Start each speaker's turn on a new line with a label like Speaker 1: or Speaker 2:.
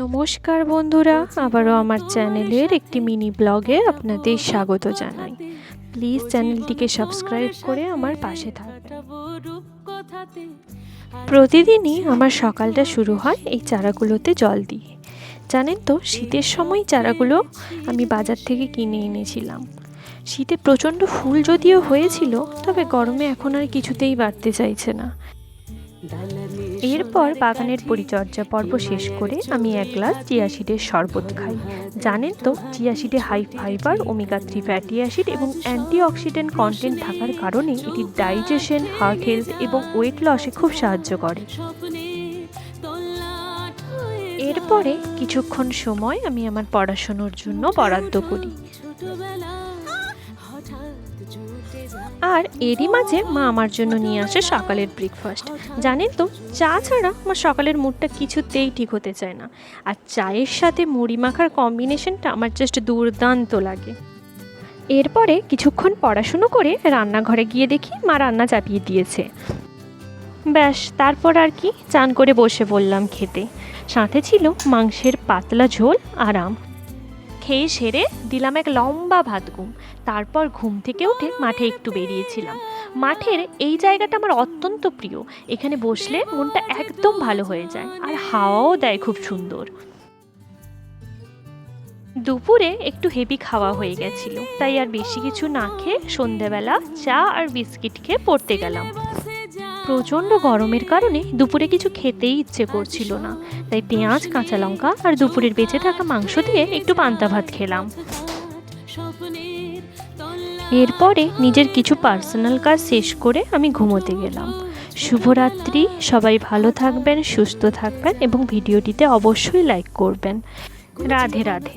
Speaker 1: নমস্কার বন্ধুরা, আবারও আমার চ্যানেলের একটি মিনি ব্লগে আপনাদের স্বাগত জানাই। প্লিজ চ্যানেলটিকে সাবস্ক্রাইব করে আমার পাশে থাকবেন। প্রতিদিনই আমার সকালটা শুরু হয় এই চারাগুলোতে জল দিয়ে। জানেন তো, শীতের সময় চারাগুলো আমি বাজার থেকে কিনে এনেছিলাম। শীতে প্রচণ্ড ফুল যদিও হয়েছিল, তবে গরমে এখন আর কিছুতেই বাড়তে চাইছে না। এরপর বাগানের পরিচর্যা পর্ব শেষ করে আমি এক গ্লাস চিয়া সিডের শরবত খাই। জানেন তো, চিয়া সিডে high fibre, omega 3 fatty acid এবং অ্যান্টিঅক্সিডেন্ট কন্টেন্ট থাকার কারণে এটি ডাইজেশন, হার্ট হেলথ এবং ওয়েট লসে খুব সাহায্য করে। এরপরে কিছুক্ষণ সময় আমি আমার পড়াশোনার জন্য বরাদ্দ করি। আর এরই মাঝে মা আমার জন্য নিয়ে আসে সকালের ব্রেকফাস্ট। জানেন তো, চা ছাড়া আমার সকালের মুডটা কিছুতেই ঠিক হতে চায় না। আর চায়ের সাথে মুড়ি মাখার কম্বিনেশনটা আমার জাস্ট দুর্দান্ত লাগে। এরপরে কিছুক্ষণ পড়াশুনো করে রান্নাঘরে গিয়ে দেখি মা রান্না চাপিয়ে দিয়েছে। ব্যাস, তারপর আর কি, চান করে বসে বললাম খেতে। সাথে ছিল মাংসের পাতলা ঝোল আর আম। খেয়ে সেরে দিলাম এক লম্বা ভাত ঘুম। তারপর ঘুম থেকে উঠে মাঠে একটু বেরিয়েছিলাম। মাঠের এই জায়গাটা আমার অত্যন্ত প্রিয়। এখানে বসলে মনটা একদম ভালো হয়ে যায়, আর হাওয়াও দেয় খুব সুন্দর। দুপুরে একটু হেভি খাওয়া হয়ে গেছিল, তাই আর বেশি কিছু না খেয়ে সন্ধেবেলা চা আর বিস্কিট খেয়ে পড়তে গেলাম। প্রচণ্ড গরমের কারণে দুপুরে কিছু খেতেই ইচ্ছে করছিল না, তাই পেঁয়াজ, কাঁচা লঙ্কা আর দুপুরের বেঁচে থাকা মাংস দিয়ে একটু পান্তা ভাত খেলাম। এরপরে নিজের কিছু পার্সোনাল কাজ শেষ করে আমি ঘুমোতে গেলাম। শুভরাত্রি, সবাই ভালো থাকবেন, সুস্থ থাকবেন এবং ভিডিওটিতে অবশ্যই লাইক করবেন। রাধে রাধে।